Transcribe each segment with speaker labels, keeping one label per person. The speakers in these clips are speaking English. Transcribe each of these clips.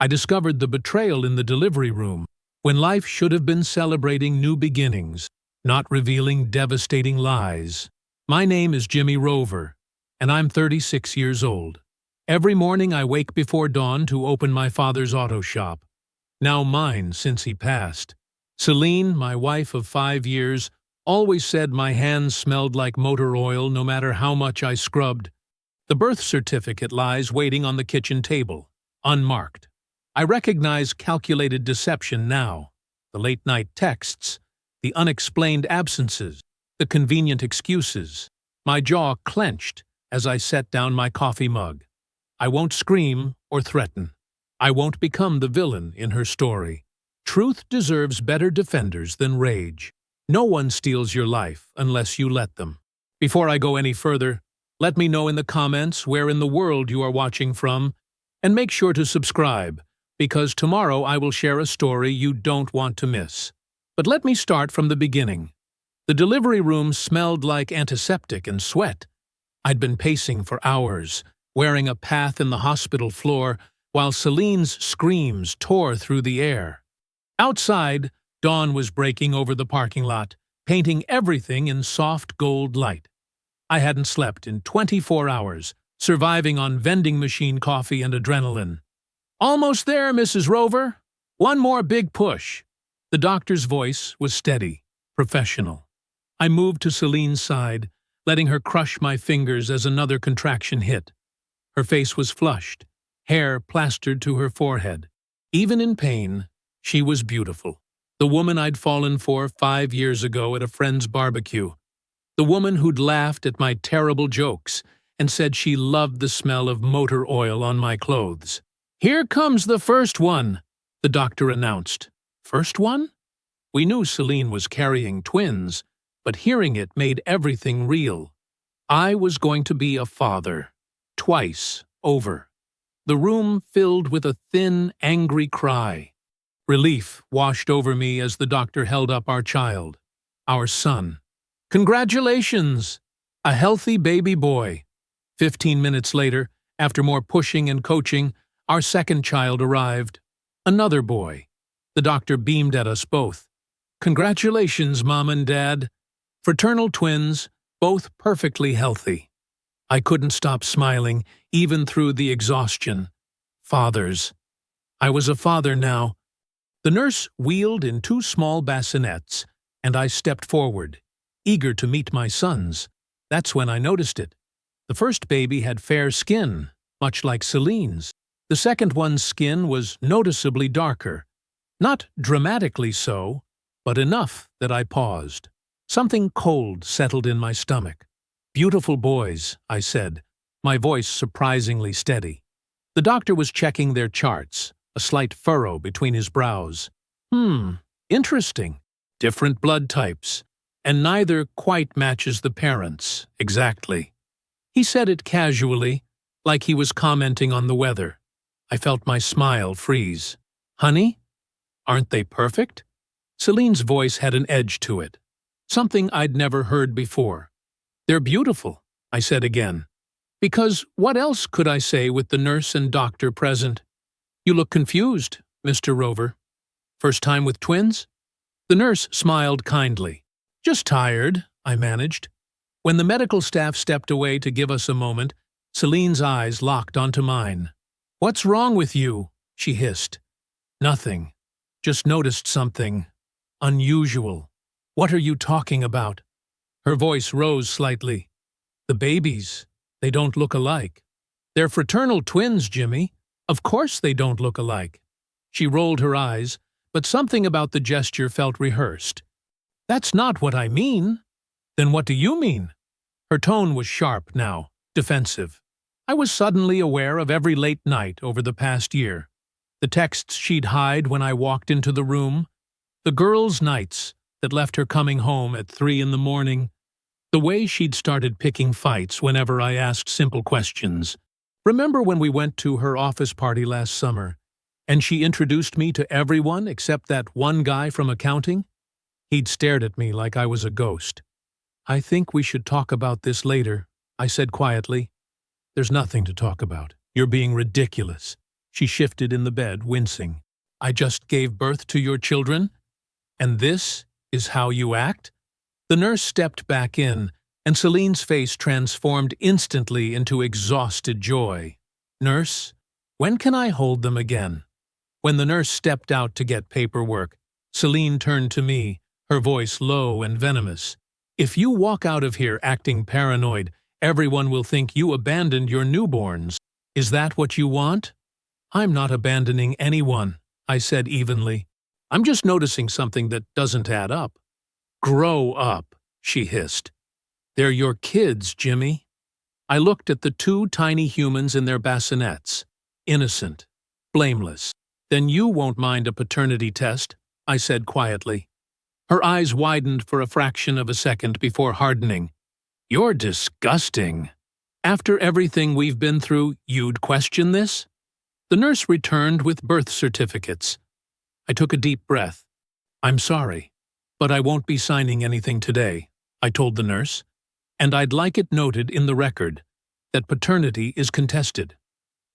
Speaker 1: I discovered the betrayal in the delivery room, when life should have been celebrating new beginnings, not revealing devastating lies. My name is Jimmy Rover, and I'm 36 years old. Every morning I wake before dawn to open my father's auto shop, now mine since he passed. Celine, my wife of 5 years, always said my hands smelled like motor oil no matter how much I scrubbed. The birth certificate lies waiting on the kitchen table, unmarked. I recognize calculated deception now. The late-night texts, the unexplained absences, the convenient excuses. My jaw clenched as I set down my coffee mug. I won't scream or threaten. I won't become the villain in her story. Truth deserves better defenders than rage. No one steals your life unless you let them. Before I go any further, let me know in the comments where in the world you are watching from, and make sure to subscribe, because tomorrow I will share a story you don't want to miss. But let me start from the beginning. The delivery room smelled like antiseptic and sweat. I'd been pacing for hours, wearing a path in the hospital floor, while Celine's screams tore through the air. Outside, dawn was breaking over the parking lot, painting everything in soft gold light. I hadn't slept in 24 hours, surviving on vending machine coffee and adrenaline. "Almost there, Mrs. Rover. One more big push." The doctor's voice was steady, professional. I moved to Celine's side, letting her crush my fingers as another contraction hit. Her face was flushed, hair plastered to her forehead. Even in pain, she was beautiful. The woman I'd fallen for 5 years ago at a friend's barbecue. The woman who'd laughed at my terrible jokes and said she loved the smell of motor oil on my clothes. "Here comes the first one," the doctor announced. First one? We knew Celine was carrying twins, but hearing it made everything real. I was going to be a father. Twice over. The room filled with a thin, angry cry. Relief washed over me as the doctor held up our child, our son. "Congratulations! A healthy baby boy." 15 minutes later, after more pushing and coaching, our second child arrived. Another boy. The doctor beamed at us both. "Congratulations, Mom and Dad. Fraternal twins, both perfectly healthy." I couldn't stop smiling, even through the exhaustion. Fathers. I was a father now. The nurse wheeled in 2 small bassinets, and I stepped forward, eager to meet my sons. That's when I noticed it. The first baby had fair skin, much like Celine's. The second one's skin was noticeably darker. Not dramatically so, but enough that I paused. Something cold settled in my stomach. "Beautiful boys," I said, my voice surprisingly steady. The doctor was checking their charts, a slight furrow between his brows. Interesting. Different blood types, and neither quite matches the parents, exactly." He said it casually, like he was commenting on the weather. I felt my smile freeze. "Honey, aren't they perfect?" Celine's voice had an edge to it, something I'd never heard before. "They're beautiful," I said again. Because what else could I say with the nurse and doctor present? "You look confused, Mr. Rover. First time with twins?" The nurse smiled kindly. "Just tired," I managed. When the medical staff stepped away to give us a moment, Celine's eyes locked onto mine. "What's wrong with you?" she hissed. "Nothing. Just noticed something unusual." "What are you talking about?" Her voice rose slightly. "The babies. They don't look alike." "They're fraternal twins, Jimmy. Of course they don't look alike." She rolled her eyes, but something about the gesture felt rehearsed. "That's not what I mean." "Then what do you mean?" Her tone was sharp now, defensive. I was suddenly aware of every late night over the past year. The texts she'd hide when I walked into the room. The girls' nights that left her coming home at 3 in the morning. The way she'd started picking fights whenever I asked simple questions. Remember when we went to her office party last summer, and she introduced me to everyone except that one guy from accounting? He'd stared at me like I was a ghost. "I think we should talk about this later," I said quietly. "There's nothing to talk about. You're being ridiculous." She shifted in the bed, wincing. I just gave birth to your children? And this is how you act? The nurse stepped back in, and Celine's face transformed instantly into exhausted joy. Nurse, when can I hold them again? When the nurse stepped out to get paperwork, Celine turned to me, her voice low and venomous. If you walk out of here acting paranoid, everyone will think you abandoned your newborns. Is that what you want? I'm not abandoning anyone, I said evenly. I'm just noticing something that doesn't add up. Grow up, she hissed. They're your kids, Jimmy. I looked at the two tiny humans in their bassinets. Innocent. Blameless. Then you won't mind a paternity test, I said quietly. Her eyes widened for a fraction of a second before hardening. You're disgusting. After everything we've been through, you'd question this? The nurse returned with birth certificates. I took a deep breath. I'm sorry, but I won't be signing anything today, I told the nurse, and I'd like it noted in the record that paternity is contested.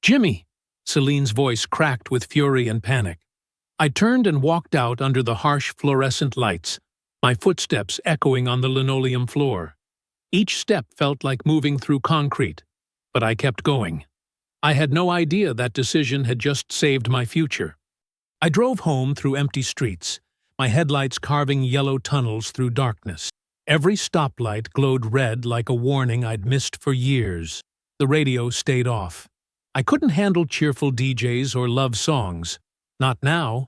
Speaker 1: Jimmy! Celine's voice cracked with fury and panic. I turned and walked out under the harsh fluorescent lights, my footsteps echoing on the linoleum floor. Each step felt like moving through concrete, but I kept going. I had no idea that decision had just saved my future. I drove home through empty streets, my headlights carving yellow tunnels through darkness. Every stoplight glowed red like a warning I'd missed for years. The radio stayed off. I couldn't handle cheerful DJs or love songs. Not now.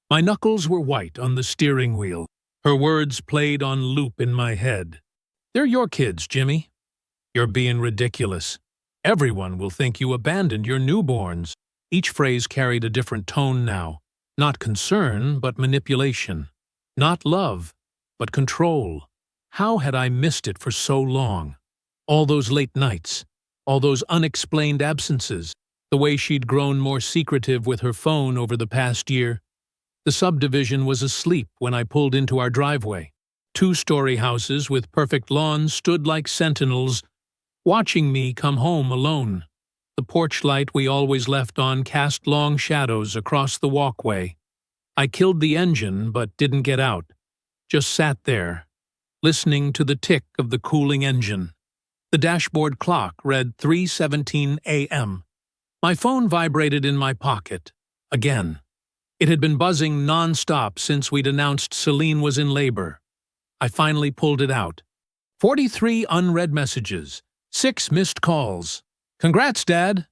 Speaker 1: My knuckles were white on the steering wheel. Her words played on loop in my head. They're your kids, Jimmy. You're being ridiculous. Everyone will think you abandoned your newborns. Each phrase carried a different tone now. Not concern, but manipulation. Not love, but control. How had I missed it for so long? All those late nights. All those unexplained absences, the way she'd grown more secretive with her phone over the past year. The subdivision was asleep when I pulled into our driveway. 2-story houses with perfect lawns stood like sentinels, watching me come home alone. The porch light we always left on cast long shadows across the walkway. I killed the engine but didn't get out, just sat there, listening to the tick of the cooling engine. The dashboard clock read 3:17 a.m. My phone vibrated in my pocket. Again. It had been buzzing non-stop since we'd announced Celine was in labor. I finally pulled it out. 43 unread messages. 6 missed calls. Congrats, Dad.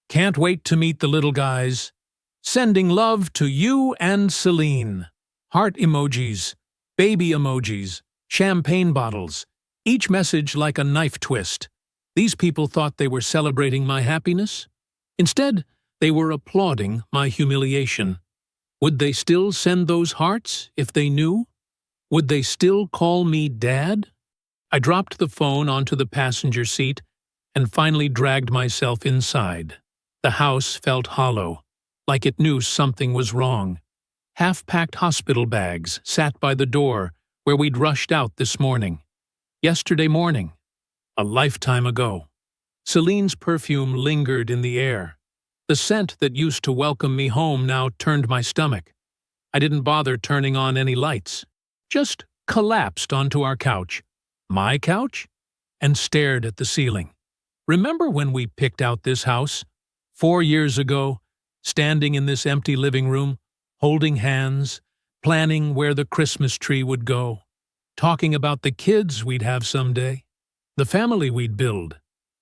Speaker 1: Can't wait to meet the little guys. Sending love to you and Celine. Heart emojis. Baby emojis. Champagne bottles. Each message like a knife twist. These people thought they were celebrating my happiness. Instead, they were applauding my humiliation. Would they still send those hearts if they knew? Would they still call me Dad? I dropped the phone onto the passenger seat and finally dragged myself inside. The house felt hollow, like it knew something was wrong. Half-packed hospital bags sat by the door where we'd rushed out this morning. Yesterday morning, a lifetime ago. Celine's perfume lingered in the air. The scent that used to welcome me home now turned my stomach. I didn't bother turning on any lights, just collapsed onto our couch, my couch, and stared at the ceiling. Remember when we picked out this house? 4 years ago, standing in this empty living room, holding hands, planning where the Christmas tree would go. Talking about the kids we'd have someday, the family we'd build.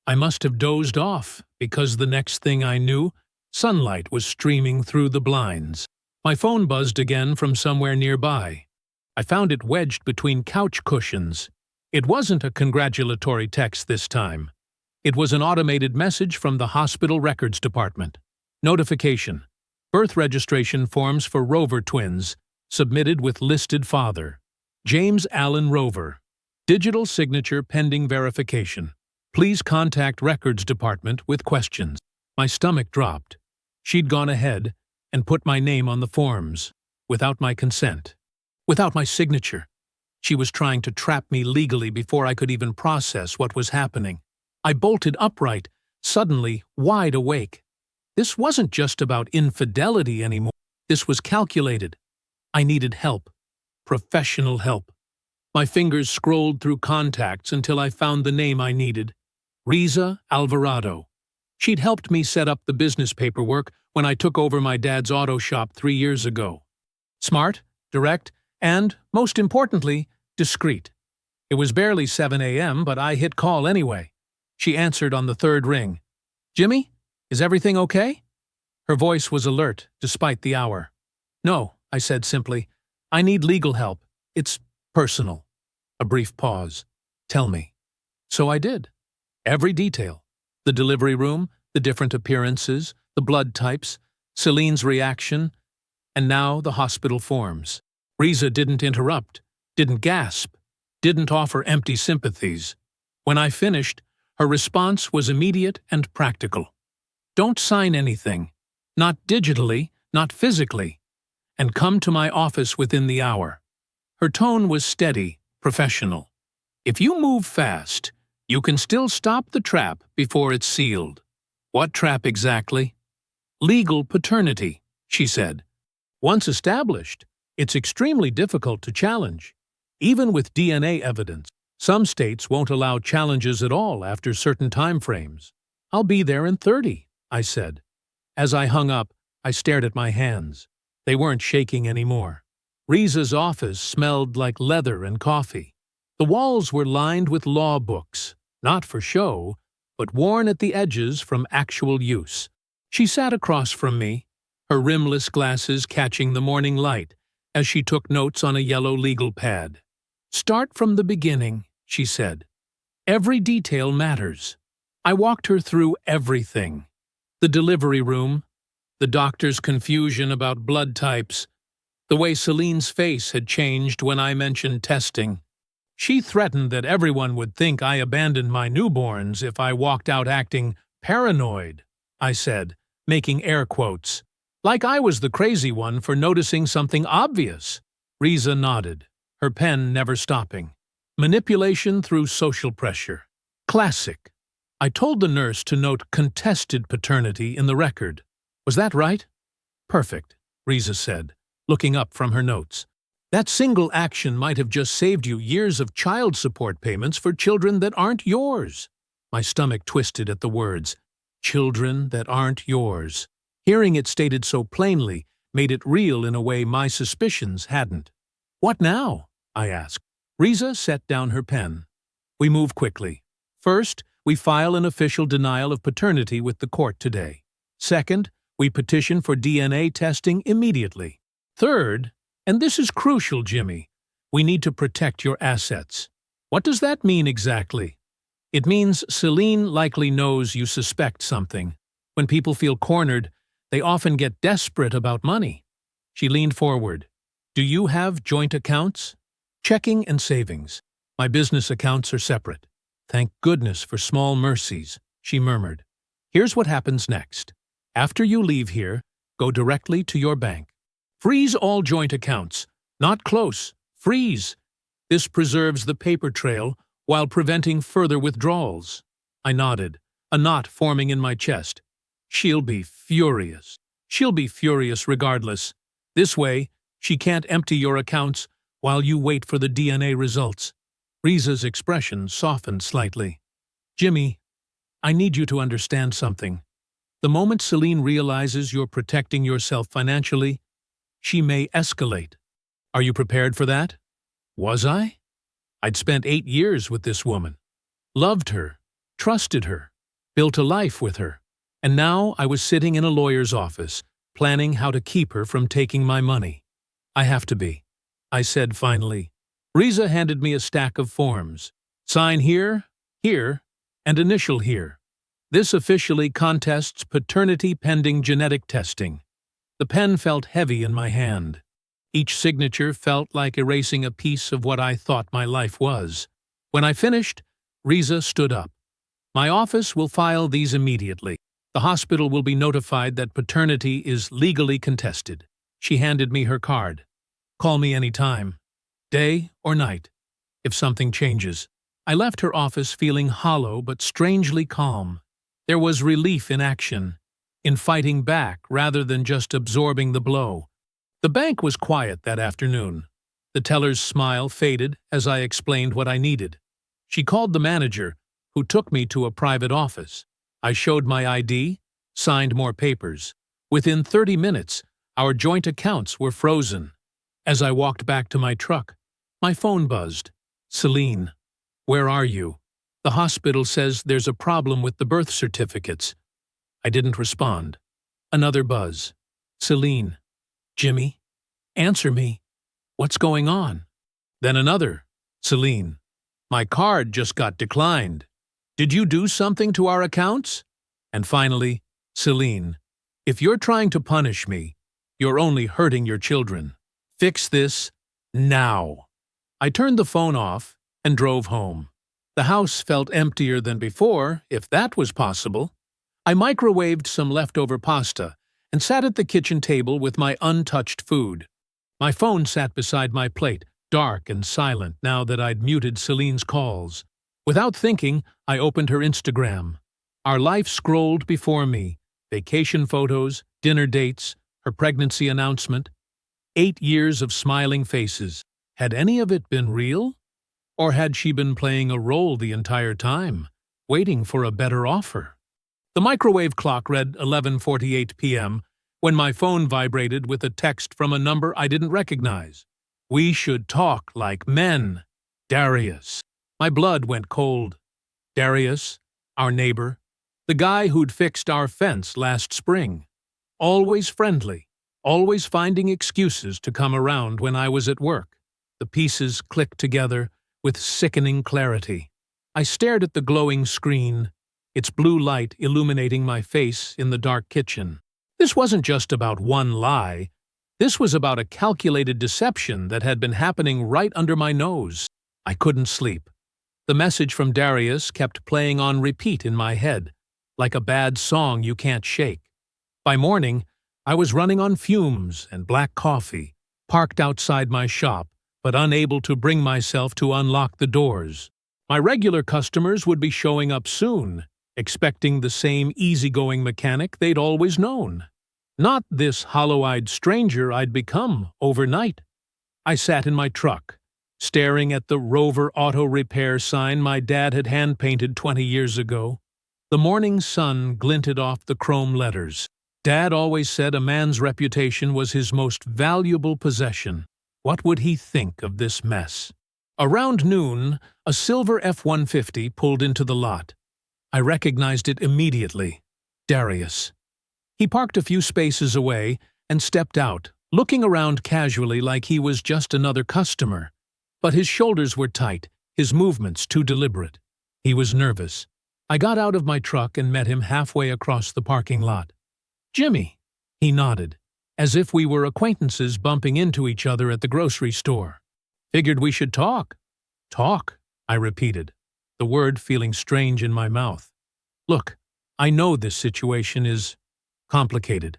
Speaker 1: I must have dozed off because the next thing I knew, sunlight was streaming through the blinds. My phone buzzed again from somewhere nearby. I found it wedged between couch cushions. It wasn't a congratulatory text this time. It was an automated message from the hospital records department. Notification: birth registration forms for Rover twins, submitted with listed father. James Allen Rover. Digital signature pending verification. Please contact Records Department with questions. My stomach dropped. She'd gone ahead and put my name on the forms, without my consent, without my signature. She was trying to trap me legally before I could even process what was happening. I bolted upright, suddenly wide awake. This wasn't just about infidelity anymore. This was calculated. I needed help. Professional help. My fingers scrolled through contacts until I found the name I needed. Riza Alvarado. She'd helped me set up the business paperwork when I took over my dad's auto shop 3 years ago. Smart, direct, and, most importantly, discreet. It was barely 7 a.m., but I hit call anyway. She answered on the third ring. "Jimmy, is everything okay?" Her voice was alert, despite the hour. "No," I said simply. "I need legal help. It's personal." A brief pause. "Tell me." So I did. Every detail. The delivery room, the different appearances, the blood types, Celine's reaction, and now the hospital forms. Riza didn't interrupt, didn't gasp, didn't offer empty sympathies. When I finished, her response was immediate and practical. "Don't sign anything. Not digitally, not physically. And come to my office within the hour." Her tone was steady, professional. "If you move fast, you can still stop the trap before it's sealed." "What trap exactly?" "Legal paternity," she said. "Once established, it's extremely difficult to challenge. Even with DNA evidence, some states won't allow challenges at all after certain time frames." "I'll be there in 30, I said. As I hung up, I stared at my hands. They weren't shaking anymore. Riza's office smelled like leather and coffee. The walls were lined with law books, not for show, but worn at the edges from actual use. She sat across from me, her rimless glasses catching the morning light as she took notes on a yellow legal pad. "Start from the beginning," she said. "Every detail matters." I walked her through everything. The delivery room, the doctor's confusion about blood types, the way Celine's face had changed when I mentioned testing. She threatened that everyone would think I abandoned my newborns if I walked out acting paranoid, I said, making air quotes. Like I was the crazy one for noticing something obvious. Riza nodded, her pen never stopping. Manipulation through social pressure. Classic. I told the nurse to note contested paternity in the record. Was that right? Perfect, Riza said, looking up from her notes. That single action might have just saved you years of child support payments for children that aren't yours. My stomach twisted at the words, children that aren't yours. Hearing it stated so plainly made it real in a way my suspicions hadn't. What now? I asked. Riza set down her pen. We move quickly. First, we file an official denial of paternity with the court today. Second, we petition for DNA testing immediately. Third, and this is crucial, Jimmy, we need to protect your assets. What does that mean exactly? It means Celine likely knows you suspect something. When people feel cornered, they often get desperate about money. She leaned forward. Do you have joint accounts? Checking and savings. My business accounts are separate. Thank goodness for small mercies, she murmured. Here's what happens next. After you leave here, go directly to your bank. Freeze all joint accounts. Not close. Freeze. This preserves the paper trail while preventing further withdrawals. I nodded, a knot forming in my chest. She'll be furious. She'll be furious regardless. This way, she can't empty your accounts while you wait for the DNA results. Riza's expression softened slightly. Jimmy, I need you to understand something. The moment Celine realizes you're protecting yourself financially, she may escalate. Are you prepared for that? Was I? I'd spent 8 years with this woman. Loved her, trusted her, built a life with her. And now I was sitting in a lawyer's office, planning how to keep her from taking my money. I have to be, I said finally. Riza handed me a stack of forms. Sign here, here, and initial here. This officially contests paternity pending genetic testing. The pen felt heavy in my hand. Each signature felt like erasing a piece of what I thought my life was. When I finished, Riza stood up. My office will file these immediately. The hospital will be notified that paternity is legally contested. She handed me her card. Call me anytime, day or night, if something changes. I left her office feeling hollow but strangely calm. There was relief in action. in fighting back rather than just absorbing the blow. The bank was quiet that afternoon. The teller's smile faded as I explained what I needed. She called the manager, who took me to a private office. I showed my ID, signed more papers. Within 30 minutes, our joint accounts were frozen. As I walked back to my truck, my phone buzzed. "Celine, where are you? The hospital says there's a problem with the birth certificates." I didn't respond. Another buzz. "Celine, Jimmy, answer me. What's going on?" Then another. "Celine, my card just got declined. Did you do something to our accounts?" And finally, "Celine, if you're trying to punish me, you're only hurting your children. Fix this now." I turned the phone off and drove home. The house felt emptier than before, if that was possible. I microwaved some leftover pasta and sat at the kitchen table with my untouched food. My phone sat beside my plate, dark and silent now that I'd muted Celine's calls. Without thinking, I opened her Instagram. Our life scrolled before me: vacation photos, dinner dates, her pregnancy announcement. 8 years of smiling faces. Had any of it been real? Or had she been playing a role the entire time, waiting for a better offer? The microwave clock read 11:48 p.m. when my phone vibrated with a text from a number I didn't recognize. "We should talk like men. Darius." My blood went cold. Darius, our neighbor, the guy who'd fixed our fence last spring. Always friendly, always finding excuses to come around when I was at work. The pieces clicked together with sickening clarity. I stared at the glowing screen, its blue light illuminating my face in the dark kitchen. This wasn't just about one lie. This was about a calculated deception that had been happening right under my nose. I couldn't sleep. The message from Darius kept playing on repeat in my head, like a bad song you can't shake. By morning, I was running on fumes and black coffee, parked outside my shop, but unable to bring myself to unlock the doors. My regular customers would be showing up soon, expecting the same easygoing mechanic they'd always known. Not this hollow-eyed stranger I'd become overnight. I sat in my truck, staring at the Rover Auto Repair sign my dad had hand-painted 20 years ago. The morning sun glinted off the chrome letters. Dad always said a man's reputation was his most valuable possession. What would he think of this mess? Around noon, a silver F-150 pulled into the lot. I recognized it immediately. Darius. He parked a few spaces away and stepped out, looking around casually like he was just another customer. But his shoulders were tight, his movements too deliberate. He was nervous. I got out of my truck and met him halfway across the parking lot. "Jimmy," he nodded, as if we were acquaintances bumping into each other at the grocery store. "Figured we should talk." "Talk," I repeated, the word feeling strange in my mouth. "Look, I know this situation is complicated."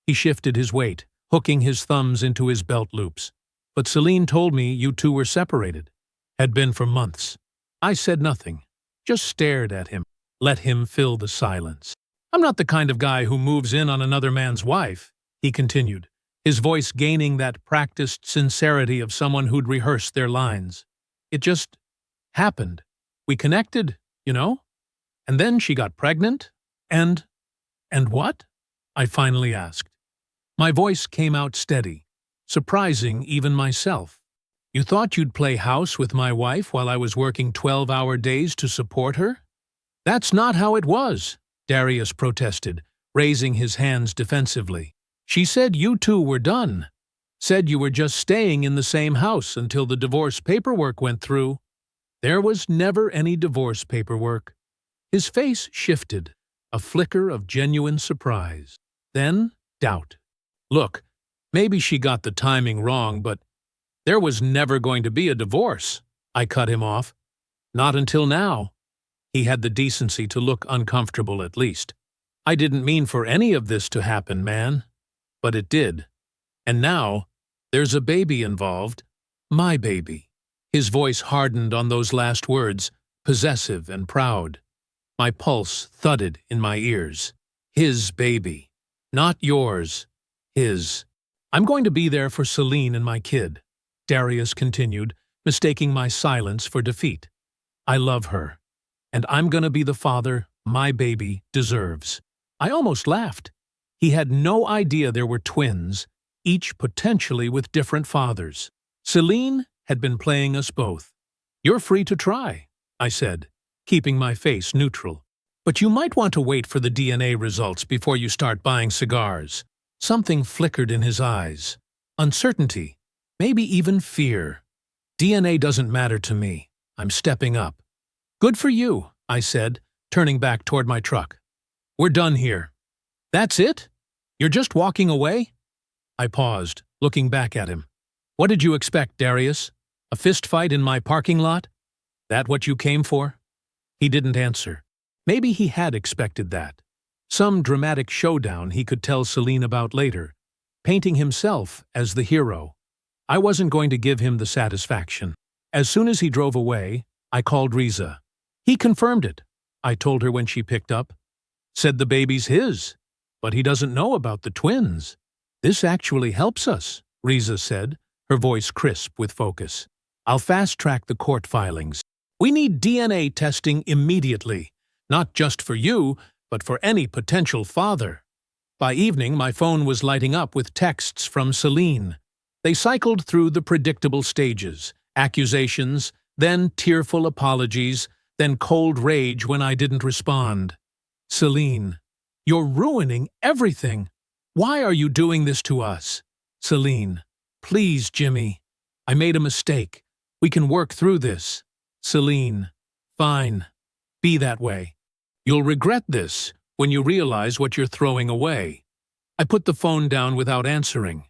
Speaker 1: He shifted his weight, hooking his thumbs into his belt loops. "But Celine told me you two were separated. Had been for months." I said nothing, just stared at him, let him fill the silence. "I'm not the kind of guy who moves in on another man's wife," he continued, his voice gaining that practiced sincerity of someone who'd rehearsed their lines. "It just happened. We connected, you know? And then she got pregnant, and what?" I finally asked. My voice came out steady, surprising even myself. "You thought you'd play house with my wife while I was working 12-hour days to support her?" "That's not how it was," Darius protested, raising his hands defensively. "She said you two were done. Said you were just staying in the same house until the divorce paperwork went through." "There was never any divorce paperwork." His face shifted, a flicker of genuine surprise. Then doubt. "Look, maybe she got the timing wrong, but there was never going to be a divorce." I cut him off. "Not until now." He had the decency to look uncomfortable at least. "I didn't mean for any of this to happen, man. But it did. And now, there's a baby involved. My baby." His voice hardened on those last words, possessive and proud. My pulse thudded in my ears. His baby. Not yours. His. I'm going to be there for Celine and my kid, Darius continued, mistaking my silence for defeat. I love her, and I'm going to be the father my baby deserves. I almost laughed. He had no idea there were twins, each potentially with different fathers. Celine had been playing us both. You're free to try, I said, keeping my face neutral. But you might want to wait for the DNA results before you start buying cigars. Something flickered in his eyes. Uncertainty, maybe even fear. DNA doesn't matter to me. I'm stepping up. Good for you, I said, turning back toward my truck. We're done here. That's it? You're just walking away? I paused, looking back at him. What did you expect, Darius? A fist fight in my parking lot? That what you came for? He didn't answer. Maybe he had expected that. Some dramatic showdown he could tell Celine about later, painting himself as the hero. I wasn't going to give him the satisfaction. As soon as he drove away, I called Riza. He confirmed it, I told her when she picked up. Said the baby's his, but he doesn't know about the twins. This actually helps us, Riza said, her voice crisp with focus. I'll fast-track the court filings. We need DNA testing immediately, not just for you, but for any potential father. By evening, my phone was lighting up with texts from Celine. They cycled through the predictable stages, accusations, then tearful apologies, then cold rage when I didn't respond. Celine, you're ruining everything. Why are you doing this to us? Celine, please, Jimmy. I made a mistake. We can work through this. Celine, fine. Be that way. You'll regret this when you realize what you're throwing away. I put the phone down without answering.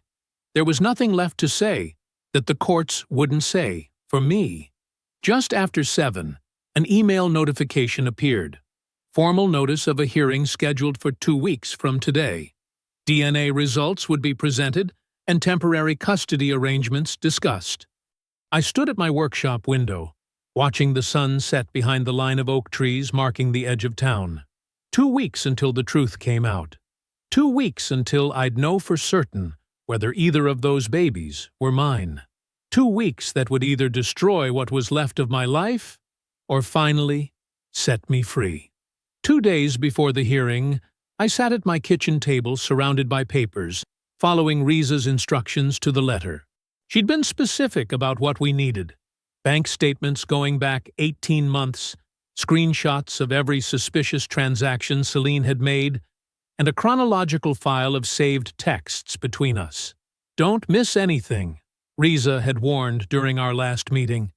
Speaker 1: There was nothing left to say that the courts wouldn't say for me. Just after 7, an email notification appeared. Formal notice of a hearing scheduled for 2 weeks from today. DNA results would be presented and temporary custody arrangements discussed. I stood at my workshop window, watching the sun set behind the line of oak trees marking the edge of town. 2 weeks until the truth came out. 2 weeks until I'd know for certain whether either of those babies were mine. 2 weeks that would either destroy what was left of my life or finally set me free. 2 days before the hearing, I sat at my kitchen table surrounded by papers, following Riza's instructions to the letter. She'd been specific about what we needed. Bank statements going back 18 months, screenshots of every suspicious transaction Celine had made, and a chronological file of saved texts between us. Don't miss anything, Riza had warned during our last meeting.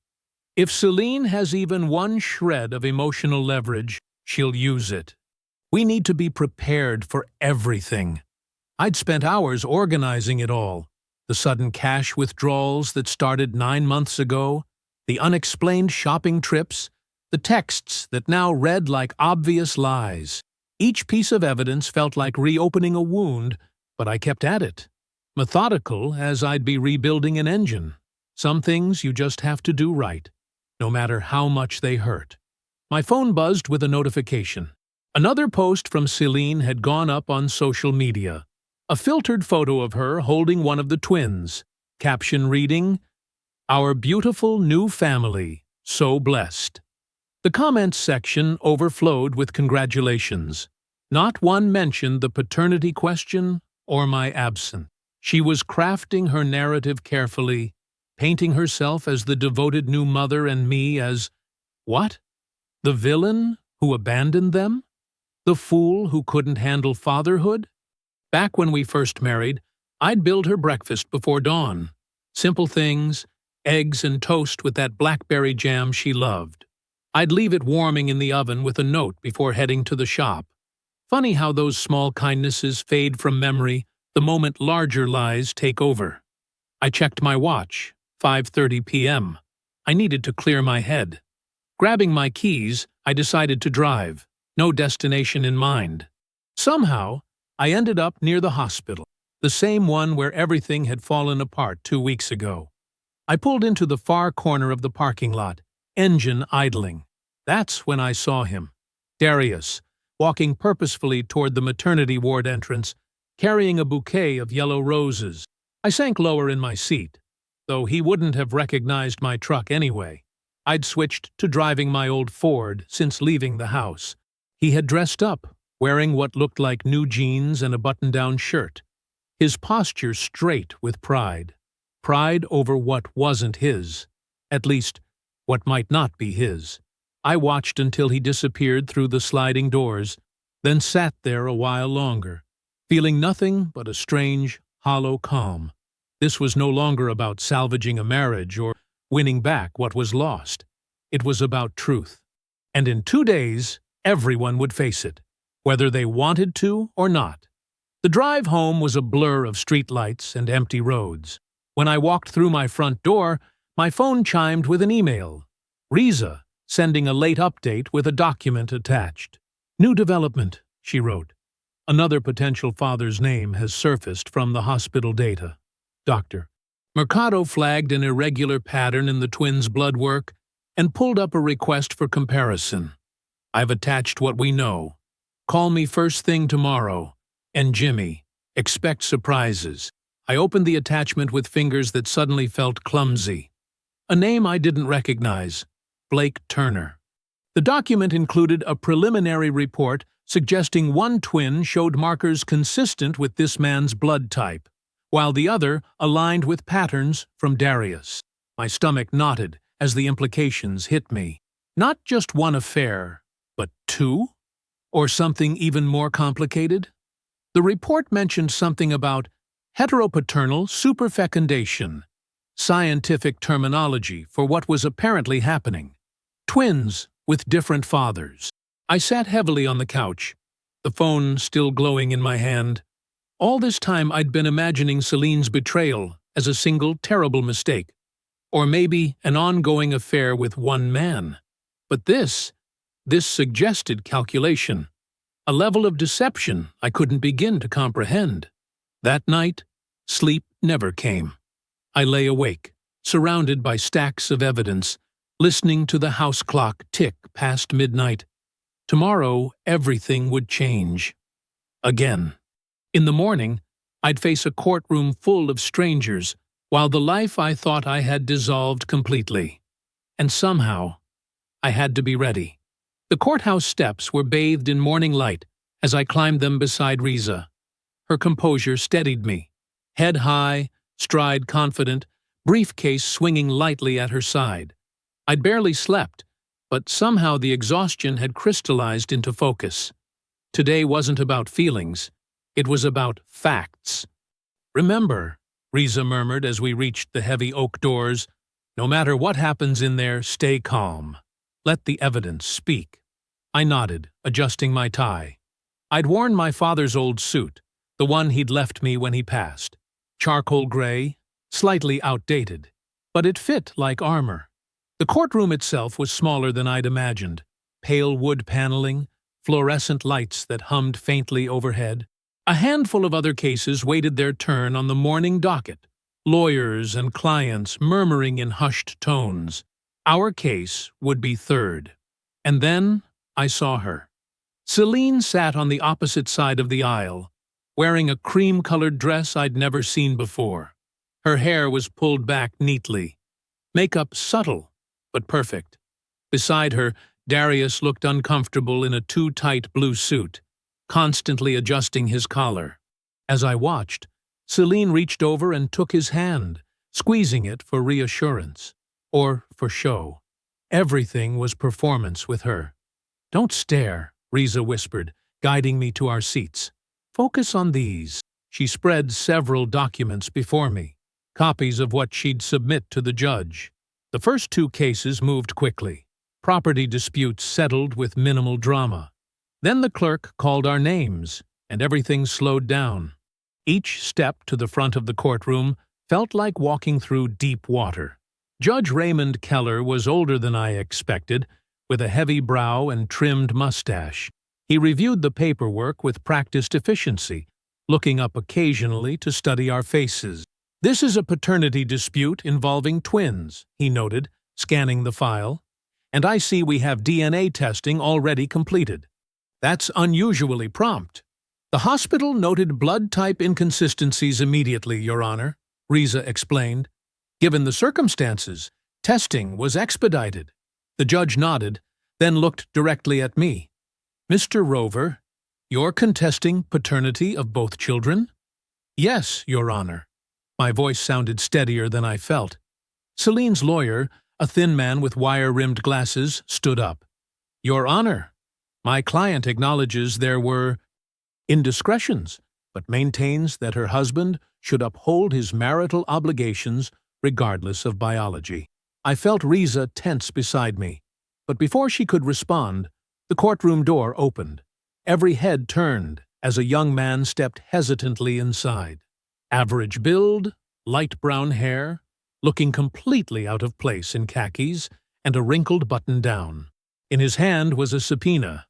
Speaker 1: If Celine has even one shred of emotional leverage, she'll use it. We need to be prepared for everything. I'd spent hours organizing it all. The sudden cash withdrawals that started 9 months ago, the unexplained shopping trips, the texts that now read like obvious lies. Each piece of evidence felt like reopening a wound, but I kept at it. Methodical as I'd be rebuilding an engine. Some things you just have to do right, no matter how much they hurt. My phone buzzed with a notification. Another post from Celine had gone up on social media. A filtered photo of her holding one of the twins. Caption reading, "Our beautiful new family, so blessed." The comments section overflowed with congratulations. Not one mentioned the paternity question or my absence. She was crafting her narrative carefully, painting herself as the devoted new mother and me as, what? The villain who abandoned them? The fool who couldn't handle fatherhood? Back when we first married, I'd build her breakfast before dawn. Simple things, eggs and toast with that blackberry jam she loved. I'd leave it warming in the oven with a note before heading to the shop. Funny how those small kindnesses fade from memory the moment larger lies take over. I checked my watch, 5:30 p.m. I needed to clear my head. Grabbing my keys, I decided to drive, no destination in mind. Somehow, I ended up near the hospital, the same one where everything had fallen apart 2 weeks ago. I pulled into the far corner of the parking lot, engine idling. That's when I saw him. Darius, walking purposefully toward the maternity ward entrance, carrying a bouquet of yellow roses. I sank lower in my seat, though he wouldn't have recognized my truck anyway. I'd switched to driving my old Ford since leaving the house. He had dressed up, wearing what looked like new jeans and a button-down shirt. His posture straight with pride. Pride over what wasn't his. At least, what might not be his. I watched until he disappeared through the sliding doors, then sat there a while longer, feeling nothing but a strange, hollow calm. This was no longer about salvaging a marriage or winning back what was lost. It was about truth. And in 2 days, everyone would face it, whether they wanted to or not. The drive home was a blur of streetlights and empty roads. When I walked through my front door, my phone chimed with an email. Riza, sending a late update with a document attached. New development, she wrote. Another potential father's name has surfaced from the hospital data. Dr. Mercado flagged an irregular pattern in the twins' blood work and pulled up a request for comparison. I've attached what we know. Call me first thing tomorrow. And Jimmy, expect surprises. I opened the attachment with fingers that suddenly felt clumsy. A name I didn't recognize. Blake Turner. The document included a preliminary report suggesting one twin showed markers consistent with this man's blood type, while the other aligned with patterns from Darius. My stomach knotted as the implications hit me. Not just one affair, but two? Or something even more complicated? The report mentioned something about heteropaternal superfecundation, scientific terminology for what was apparently happening. Twins with different fathers. I sat heavily on the couch, the phone still glowing in my hand. All this time I'd been imagining Celine's betrayal as a single terrible mistake, or maybe an ongoing affair with one man. But this suggested calculation, a level of deception I couldn't begin to comprehend. That night, sleep never came. I lay awake, surrounded by stacks of evidence, listening to the house clock tick past midnight. Tomorrow, everything would change. Again. In the morning, I'd face a courtroom full of strangers, while the life I thought I had dissolved completely. And somehow, I had to be ready. The courthouse steps were bathed in morning light as I climbed them beside Riza. Her composure steadied me. Head high, stride confident, briefcase swinging lightly at her side. I'd barely slept, but somehow the exhaustion had crystallized into focus. Today wasn't about feelings. It was about facts. Remember, Riza murmured as we reached the heavy oak doors, no matter what happens in there, stay calm. Let the evidence speak. I nodded, adjusting my tie. I'd worn my father's old suit, the one he'd left me when he passed. Charcoal gray, slightly outdated, but it fit like armor. The courtroom itself was smaller than I'd imagined. Pale wood paneling, fluorescent lights that hummed faintly overhead. A handful of other cases waited their turn on the morning docket, lawyers and clients murmuring in hushed tones. Our case would be third. And then I saw her. Celine sat on the opposite side of the aisle, wearing a cream-colored dress I'd never seen before. Her hair was pulled back neatly. Makeup subtle, but perfect. Beside her, Darius looked uncomfortable in a too-tight blue suit, constantly adjusting his collar. As I watched, Celine reached over and took his hand, squeezing it for reassurance, or for show. Everything was performance with her. "Don't stare," Riza whispered, guiding me to our seats. "Focus on these." She spread several documents before me, copies of what she'd submit to the judge. The first two cases moved quickly. Property disputes settled with minimal drama. Then the clerk called our names, and everything slowed down. Each step to the front of the courtroom felt like walking through deep water. Judge Raymond Keller was older than I expected, with a heavy brow and trimmed mustache. He reviewed the paperwork with practiced efficiency, looking up occasionally to study our faces. "This is a paternity dispute involving twins," he noted, scanning the file. "And I see we have DNA testing already completed." "That's unusually prompt." The hospital noted blood type inconsistencies immediately, Your Honor, Riza explained. Given the circumstances, testing was expedited. The judge nodded, then looked directly at me. Mr. Rover, you're contesting paternity of both children? Yes, Your Honor. My voice sounded steadier than I felt. Celine's lawyer, a thin man with wire-rimmed glasses, stood up. Your Honor, my client acknowledges there were indiscretions, but maintains that her husband should uphold his marital obligations regardless of biology. I felt Riza tense beside me, but before she could respond, the courtroom door opened. Every head turned as a young man stepped hesitantly inside. Average build, light brown hair, looking completely out of place in khakis and a wrinkled button-down. In his hand was a subpoena.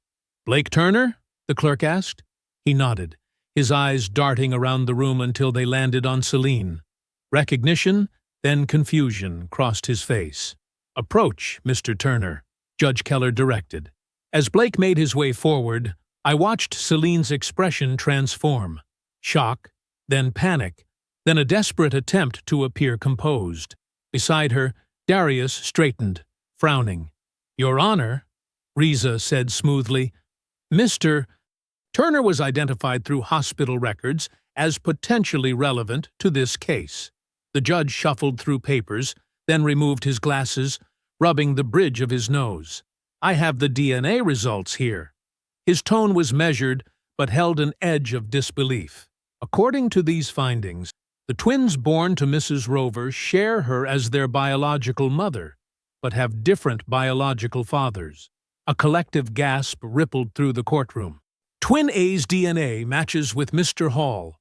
Speaker 1: Blake Turner? The clerk asked. He nodded, his eyes darting around the room until they landed on Celine. Recognition, then confusion, crossed his face. Approach, Mr. Turner, Judge Keller directed. As Blake made his way forward, I watched Celine's expression transform. Shock, then panic, then a desperate attempt to appear composed. Beside her, Darius straightened, frowning. Your Honor, Riza said smoothly, Mr. Turner was identified through hospital records as potentially relevant to this case. The judge shuffled through papers, then removed his glasses, rubbing the bridge of his nose. I have the DNA results here. His tone was measured, but held an edge of disbelief. According to these findings, the twins born to Mrs. Rover share her as their biological mother, but have different biological fathers. A collective gasp rippled through the courtroom. Twin A's DNA matches with Mr. Hall.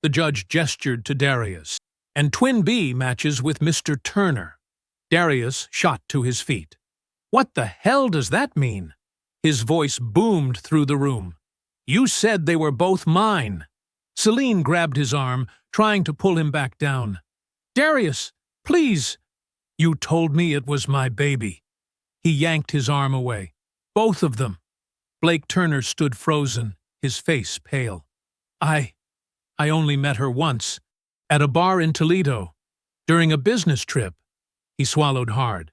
Speaker 1: The judge gestured to Darius. And Twin B matches with Mr. Turner. Darius shot to his feet. What the hell does that mean? His voice boomed through the room. You said they were both mine. Celine grabbed his arm, trying to pull him back down. Darius, please. You told me it was my baby. He yanked his arm away. Both of them. Blake Turner stood frozen, his face pale. I only met her once, at a bar in Toledo, during a business trip. He swallowed hard.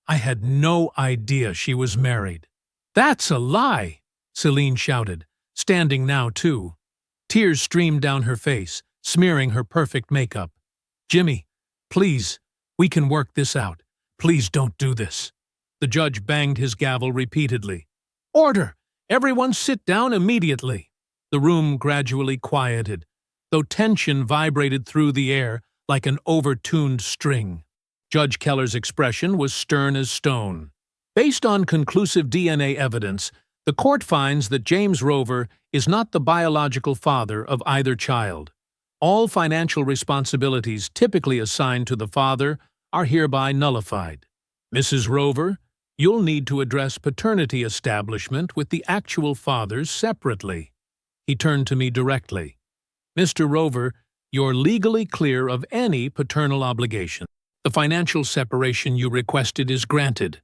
Speaker 1: I had no idea she was married. That's a lie, Celine shouted, standing now too. Tears streamed down her face, smearing her perfect makeup. Jimmy, please, we can work this out. Please don't do this. The judge banged his gavel repeatedly. Order! Everyone sit down immediately. The room gradually quieted, though tension vibrated through the air like an overtuned string. Judge Keller's expression was stern as stone. Based on conclusive DNA evidence, the court finds that James Rover is not the biological father of either child. All financial responsibilities typically assigned to the father are hereby nullified. Mrs. Rover, you'll need to address paternity establishment with the actual fathers separately. He turned to me directly. Mr. Rover, you're legally clear of any paternal obligation. The financial separation you requested is granted,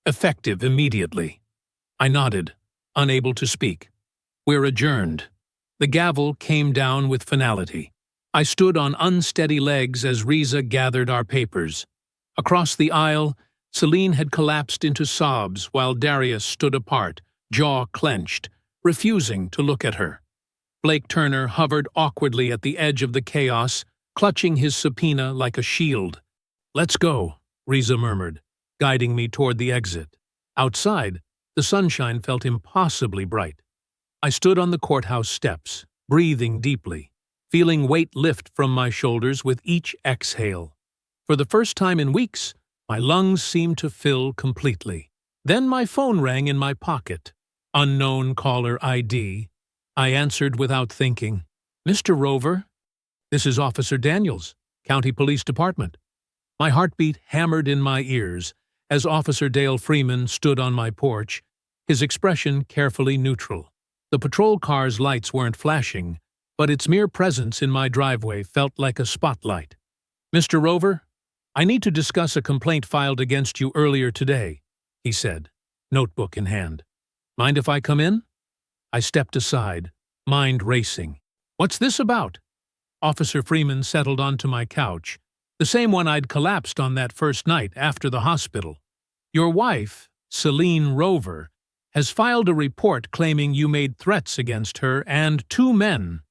Speaker 1: effective immediately. I nodded, unable to speak. We're adjourned. The gavel came down with finality. I stood on unsteady legs as Riza gathered our papers. Across the aisle, Celine had collapsed into sobs while Darius stood apart, jaw clenched, refusing to look at her. Blake Turner hovered awkwardly at the edge of the chaos, clutching his subpoena like a shield. Let's go, Riza murmured, guiding me toward the exit. Outside, the sunshine felt impossibly bright. I stood on the courthouse steps, breathing deeply, feeling weight lift from my shoulders with each exhale. For the first time in weeks, my lungs seemed to fill completely. Then my phone rang in my pocket. Unknown caller ID. I answered without thinking. Mr. Rover? This is Officer Daniels, County Police Department. My heartbeat hammered in my ears as Officer Dale Freeman stood on my porch, his expression carefully neutral. The patrol car's lights weren't flashing, but its mere presence in my driveway felt like a spotlight. Mr. Rover, I need to discuss a complaint filed against you earlier today, he said, notebook in hand. Mind if I come in? I stepped aside, mind racing. "What's this about?" Officer Freeman settled onto my couch, the same one I'd collapsed on that first night after the hospital. "Your wife, Celine Rover, has filed a report claiming you made threats against her and two men."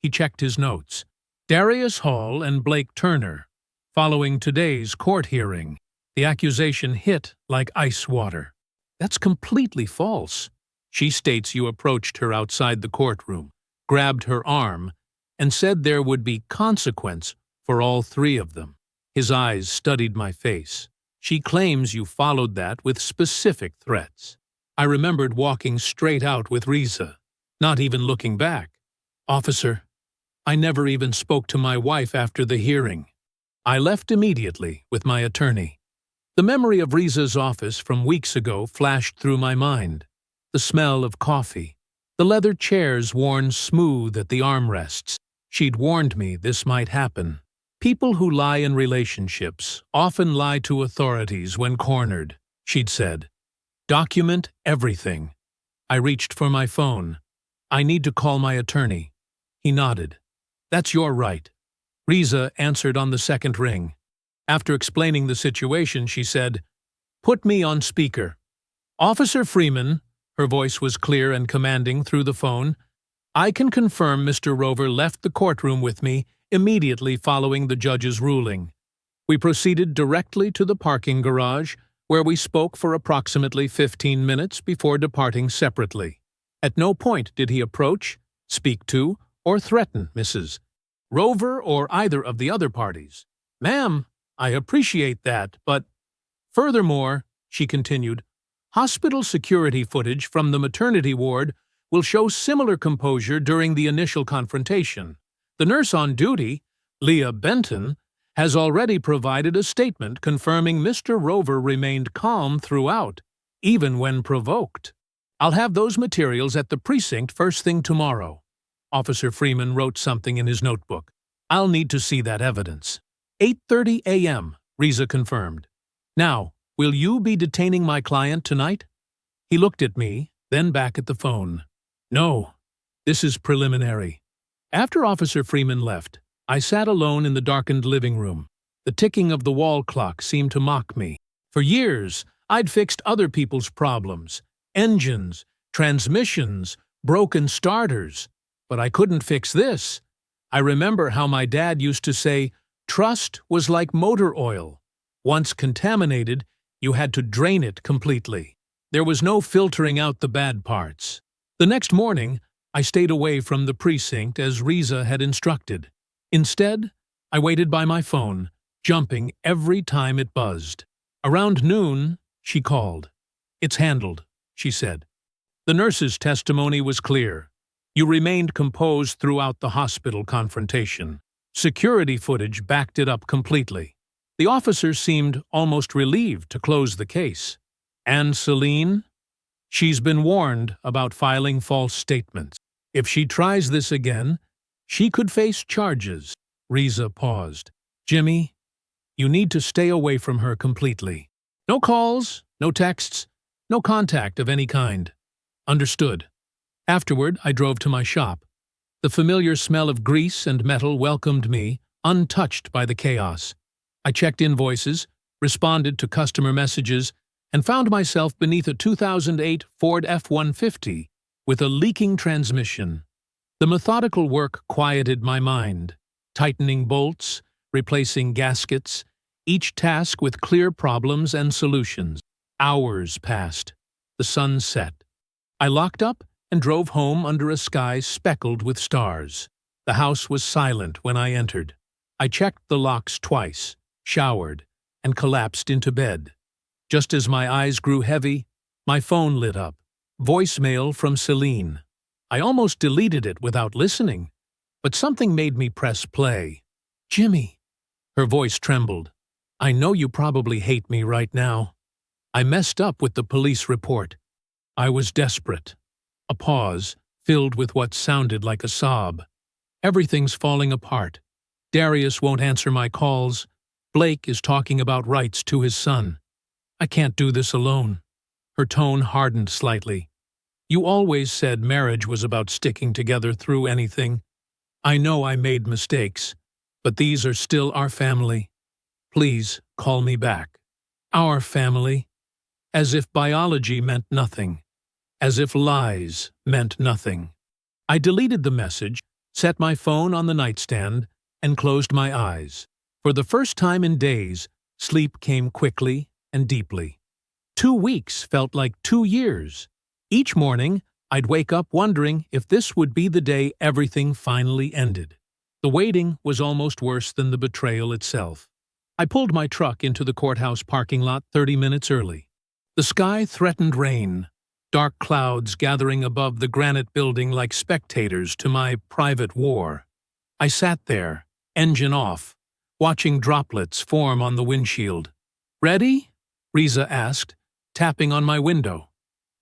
Speaker 1: He checked his notes. "Darius Hall and Blake Turner. Following today's court hearing, the accusation hit like ice water." "That's completely false." She states you approached her outside the courtroom, grabbed her arm, and said there would be consequence for all three of them. His eyes studied my face. "She claims you followed that with specific threats." I remembered walking straight out with Riza, not even looking back. "Officer, I never even spoke to my wife after the hearing." I left immediately with my attorney. The memory of Riza's office from weeks ago flashed through my mind. The smell of coffee, the leather chairs worn smooth at the armrests. She'd warned me this might happen. "People who lie in relationships often lie to authorities when cornered," she'd said. "Document everything." I reached for my phone. "I need to call my attorney." He nodded. "That's your right." Riza answered on the second ring. After explaining the situation, she said, "Put me on speaker." "Officer Freeman," her voice was clear and commanding through the phone, "I can confirm Mr. Rover left the courtroom with me immediately following the judge's ruling. We proceeded directly to the parking garage, where we spoke for approximately 15 minutes before departing separately. At no point did he approach, speak to, or threaten Mrs. Rover or either of the other parties. Ma'am, I appreciate that, but furthermore," she continued, "hospital security footage from the maternity ward will show similar composure during the initial confrontation. The nurse on duty, Leah Benton, has already provided a statement confirming Mr. Rover remained calm throughout, even when provoked. I'll have those materials at the precinct first thing tomorrow." Officer Freeman wrote something in his notebook. "I'll need to see that evidence." 8:30 a.m., Riza confirmed. "Now, will you be detaining my client tonight?" He looked at me, then back at the phone. "No, this is preliminary." After Officer Freeman left, I sat alone in the darkened living room. The ticking of the wall clock seemed to mock me. For years, I'd fixed other people's problems, engines, transmissions, broken starters, but I couldn't fix this. I remember how my dad used to say, "Trust was like motor oil. Once contaminated, you had to drain it completely. There was no filtering out the bad parts." The next morning, I stayed away from the precinct as Riza had instructed. Instead, I waited by my phone, jumping every time it buzzed. Around noon, she called. "It's handled," she said. The nurse's testimony was clear. "You remained composed throughout the hospital confrontation. Security footage backed it up completely." The officer seemed almost relieved to close the case. "And Celine? She's been warned about filing false statements. If she tries this again, she could face charges." Riza paused. "Jimmy, you need to stay away from her completely. No calls, no texts, no contact of any kind." "Understood." Afterward, I drove to my shop. The familiar smell of grease and metal welcomed me, untouched by the chaos. I checked invoices, responded to customer messages, and found myself beneath a 2008 Ford F-150 with a leaking transmission. The methodical work quieted my mind, tightening bolts, replacing gaskets, each task with clear problems and solutions. Hours passed. The sun set. I locked up and drove home under a sky speckled with stars. The house was silent when I entered. I checked the locks twice, showered, and collapsed into bed. Just as my eyes grew heavy, my phone lit up. Voicemail from Celine. I almost deleted it without listening, but something made me press play. "Jimmy." Her voice trembled. "I know you probably hate me right now. I messed up with the police report." I was desperate. A pause, filled with what sounded like a sob. "Everything's falling apart. Darius won't answer my calls. Blake is talking about rights to his son. I can't do this alone." Her tone hardened slightly. You always said marriage was about sticking together through anything. I know I made mistakes, but these are still our family. Please call me back. Our family. As if biology meant nothing. As if lies meant nothing. I deleted the message, set my phone on the nightstand, and closed my eyes. For the first time in days, sleep came quickly and deeply. 2 weeks felt like 2 years. Each morning, I'd wake up wondering if this would be the day everything finally ended. The waiting was almost worse than the betrayal itself. I pulled my truck into the courthouse parking lot 30 minutes early. The sky threatened rain, dark clouds gathering above the granite building like spectators to my private war. I sat there, engine off, watching droplets form on the windshield. "Ready?" Riza asked, tapping on my window.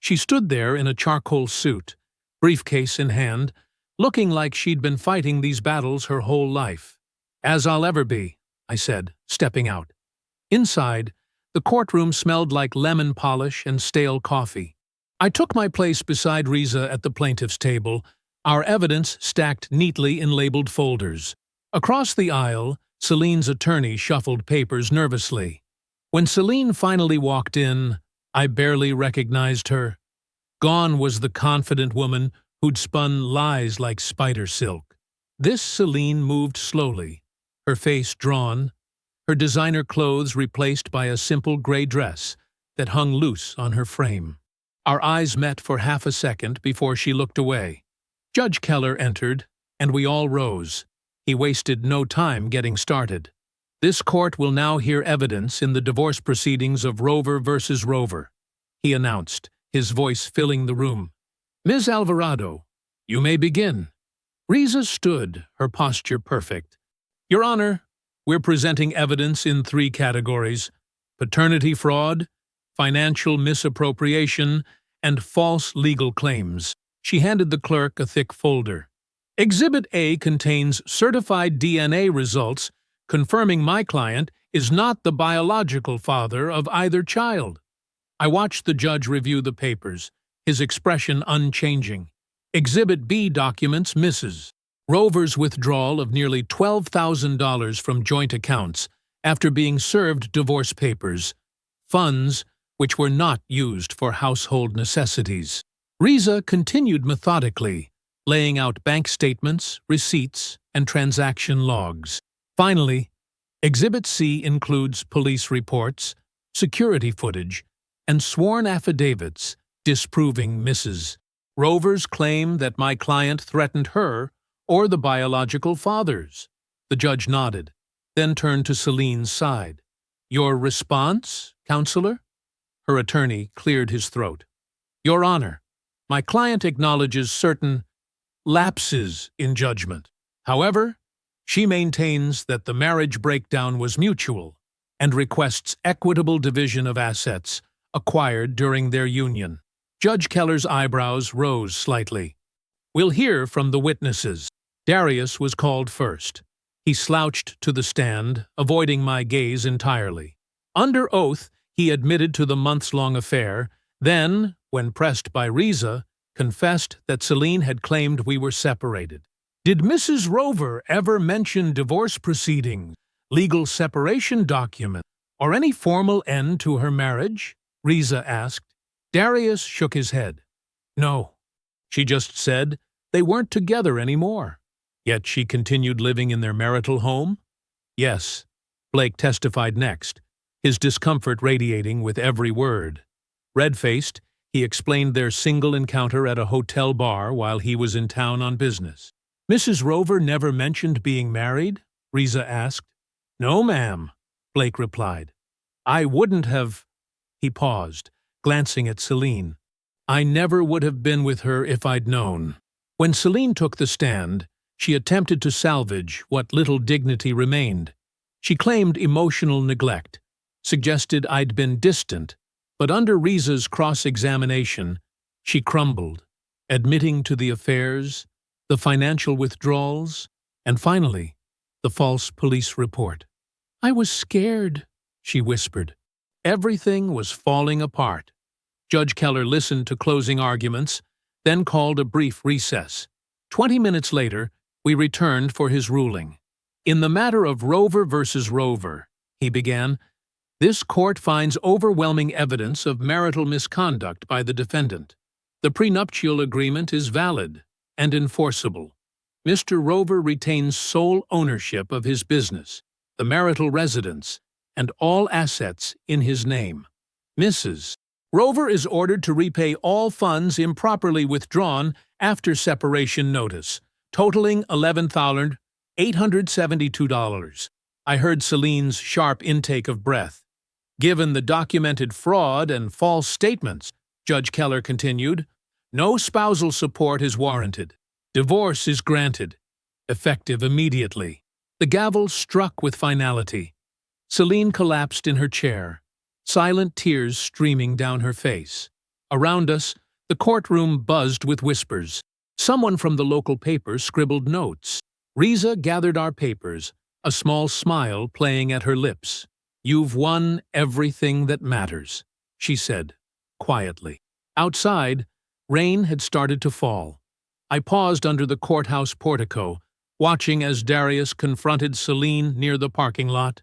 Speaker 1: She stood there in a charcoal suit, briefcase in hand, looking like she'd been fighting these battles her whole life. "As I'll ever be," I said, stepping out. Inside, the courtroom smelled like lemon polish and stale coffee. I took my place beside Riza at the plaintiff's table, our evidence stacked neatly in labeled folders. Across the aisle, Celine's attorney shuffled papers nervously. When Celine finally walked in, I barely recognized her. Gone was the confident woman who'd spun lies like spider silk. This Celine moved slowly, her face drawn, her designer clothes replaced by a simple gray dress that hung loose on her frame. Our eyes met for half a second before she looked away. Judge Keller entered, and we all rose. He wasted no time getting started. "This court will now hear evidence in the divorce proceedings of Rover versus Rover," he announced, his voice filling the room. "Ms. Alvarado, you may begin." Riza stood, her posture perfect. "Your Honor, we're presenting evidence in 3 categories: paternity fraud, financial misappropriation, and false legal claims." She handed the clerk a thick folder. "Exhibit A contains certified DNA results confirming my client is not the biological father of either child." I watched the judge review the papers, his expression unchanging. Exhibit B documents Mrs. Rover's withdrawal of nearly $12,000 from joint accounts after being served divorce papers, funds which were not used for household necessities. Riza continued methodically, laying out bank statements, receipts, and transaction logs. Finally, Exhibit C includes police reports, security footage, and sworn affidavits disproving Mrs. Rover's claim that my client threatened her or the biological fathers. The judge nodded, then turned to Celine's side. "Your response, counselor?" Her attorney cleared his throat. "Your Honor, my client acknowledges certain lapses in judgment. However, she maintains that the marriage breakdown was mutual and requests equitable division of assets acquired during their union." Judge Keller's eyebrows rose slightly. "We'll hear from the witnesses." Darius was called first. He slouched to the stand, avoiding my gaze entirely. Under oath, he admitted to the months-long affair, then, when pressed by Riza, confessed that Celine had claimed we were separated. "Did Mrs. Rover ever mention divorce proceedings, legal separation documents, or any formal end to her marriage?" Riza asked. Darius shook his head. "No. She just said they weren't together anymore." "Yet she continued living in their marital home?" "Yes." Blake testified next, his discomfort radiating with every word. Red-faced, he explained their single encounter at a hotel bar while he was in town on business. "Mrs. Rover never mentioned being married?" Riza asked. "No, ma'am," Blake replied. "I wouldn't have—" He paused, glancing at Celine. "I never would have been with her if I'd known." When Celine took the stand, she attempted to salvage what little dignity remained. She claimed emotional neglect, suggested I'd been distant, but under Riza's cross-examination, she crumbled, admitting to the affairs, the financial withdrawals, and finally, the false police report. "I was scared," she whispered. Everything was falling apart. Judge Keller listened to closing arguments, then called a brief recess. 20 minutes later, we returned for his ruling. In the matter of Rover versus Rover, he began, this court finds overwhelming evidence of marital misconduct by the defendant. The prenuptial agreement is valid and enforceable. Mr. Rover retains sole ownership of his business, the marital residence, and all assets in his name. Mrs. Rover is ordered to repay all funds improperly withdrawn after separation notice, totaling $11,872. I heard Celine's sharp intake of breath. Given the documented fraud and false statements, Judge Keller continued, no spousal support is warranted. Divorce is granted, effective immediately. The gavel struck with finality. Celine collapsed in her chair, silent tears streaming down her face. Around us, the courtroom buzzed with whispers. Someone from the local paper scribbled notes. Riza gathered our papers, a small smile playing at her lips. You've won everything that matters, she said, quietly. Outside, rain had started to fall. I paused under the courthouse portico, watching as Darius confronted Celine near the parking lot.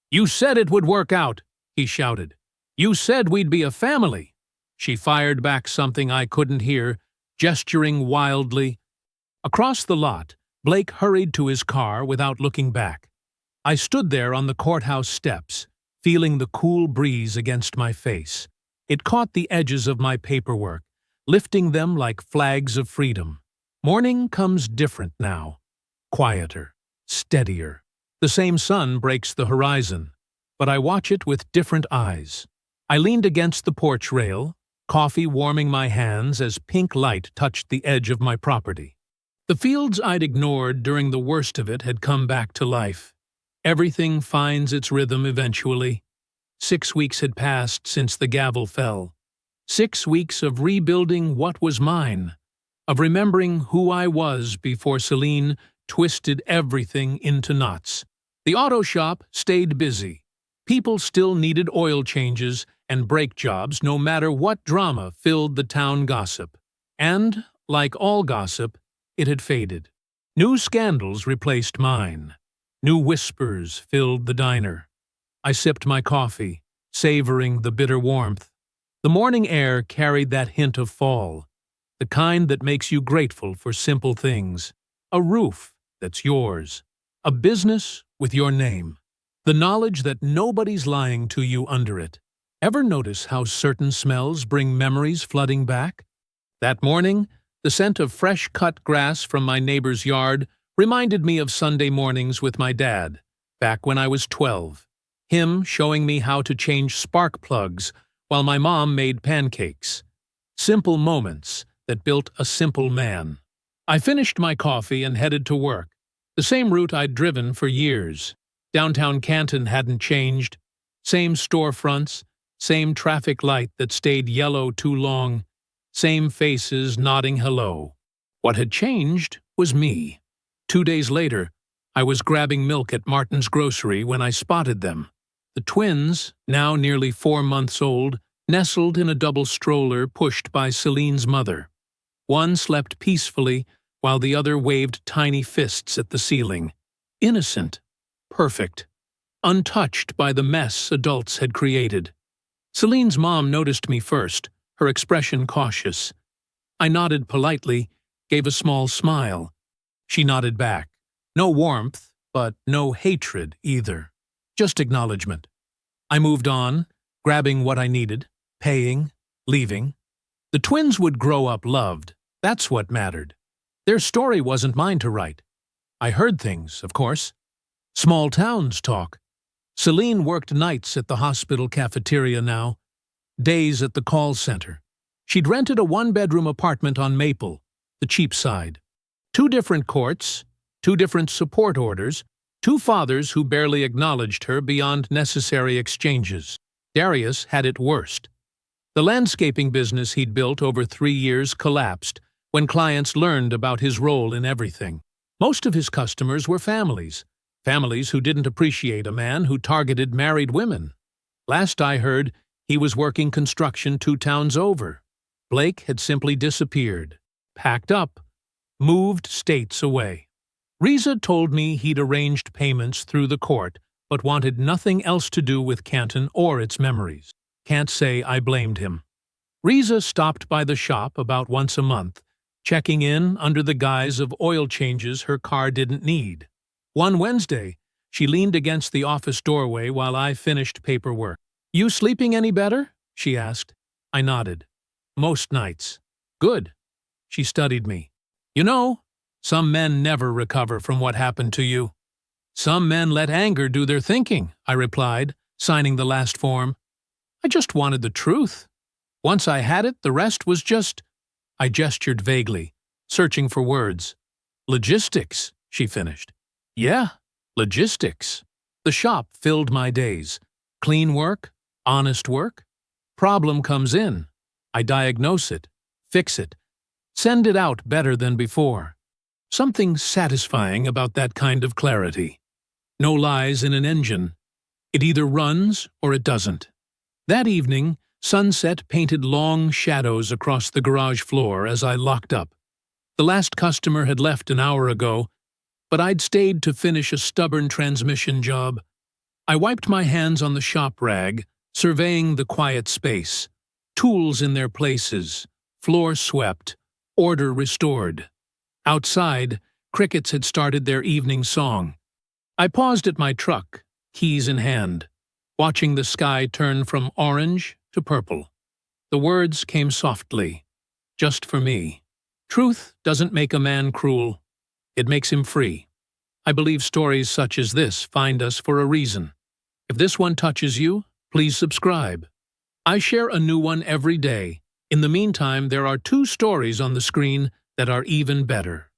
Speaker 1: You said it would work out, he shouted. You said we'd be a family. She fired back something I couldn't hear, gesturing wildly. Across the lot, Blake hurried to his car without looking back. I stood there on the courthouse steps, feeling the cool breeze against my face. It caught the edges of my paperwork, lifting them like flags of freedom. Morning comes different now. Quieter, steadier. The same sun breaks the horizon, but I watch it with different eyes. I leaned against the porch rail, coffee warming my hands as pink light touched the edge of my property. The fields I'd ignored during the worst of it had come back to life. Everything finds its rhythm eventually. 6 weeks had passed since the gavel fell. 6 weeks of rebuilding what was mine, of remembering who I was before Celine twisted everything into knots. The auto shop stayed busy. People still needed oil changes and brake jobs no matter what drama filled the town gossip. And, like all gossip, it had faded. New scandals replaced mine. New whispers filled the diner. I sipped my coffee, savoring the bitter warmth. The morning air carried that hint of fall, the kind that makes you grateful for simple things. A roof that's yours. A business with your name. The knowledge that nobody's lying to you under it. Ever notice how certain smells bring memories flooding back? That morning, the scent of fresh-cut grass from my neighbor's yard reminded me of Sunday mornings with my dad, back when I was 12. Him showing me how to change spark plugs while my mom made pancakes. Simple moments that built a simple man. I finished my coffee and headed to work, the same route I'd driven for years. Downtown Canton hadn't changed. Same storefronts, same traffic light that stayed yellow too long, same faces nodding hello. What had changed was me. 2 days later, I was grabbing milk at Martin's grocery when I spotted them. The twins, now nearly 4 months old, nestled in a double stroller pushed by Celine's mother. One slept peacefully, while the other waved tiny fists at the ceiling. Innocent. Perfect. Untouched by the mess adults had created. Celine's mom noticed me first, her expression cautious. I nodded politely, gave a small smile. She nodded back. No warmth, but no hatred either. Just acknowledgement. I moved on, grabbing what I needed, paying, leaving. The twins would grow up loved. That's what mattered. Their story wasn't mine to write. I heard things, of course. Small towns talk. Celine worked nights at the hospital cafeteria now, days at the call center. She'd rented a 1-bedroom apartment on Maple, the cheap side. 2 different courts, 2 different support orders, 2 fathers who barely acknowledged her beyond necessary exchanges. Darius had it worst. The landscaping business he'd built over 3 years collapsed when clients learned about his role in everything. Most of his customers were families who didn't appreciate a man who targeted married women. Last I heard, he was working construction 2 towns over. Blake had simply disappeared, packed up, moved states away. Riza told me he'd arranged payments through the court, but wanted nothing else to do with Canton or its memories. Can't say I blamed him. Riza stopped by the shop about once a month, checking in under the guise of oil changes her car didn't need. One Wednesday, she leaned against the office doorway while I finished paperwork. "You sleeping any better?" she asked. I nodded. "Most nights." "Good." She studied me. "You know, some men never recover from what happened to you." "Some men let anger do their thinking," I replied, signing the last form. "I just wanted the truth. Once I had it, the rest was just—" I gestured vaguely, searching for words. "Logistics," she finished. "Yeah, logistics." The shop filled my days. Clean work, honest work. Problem comes in. I diagnose it, fix it, send it out better than before. Something satisfying about that kind of clarity. No lies in an engine. It either runs or it doesn't. That evening, sunset painted long shadows across the garage floor as I locked up. The last customer had left an hour ago, but I'd stayed to finish a stubborn transmission job. I wiped my hands on the shop rag, surveying the quiet space. Tools in their places, floor swept, order restored. Outside, crickets had started their evening song. I paused at my truck, keys in hand, watching the sky turn from orange to purple. The words came softly, just for me. Truth doesn't make a man cruel. It makes him free. I believe stories such as this find us for a reason. If this one touches you, please subscribe. I share a new one every day. In the meantime, there are 2 stories on the screen that are even better.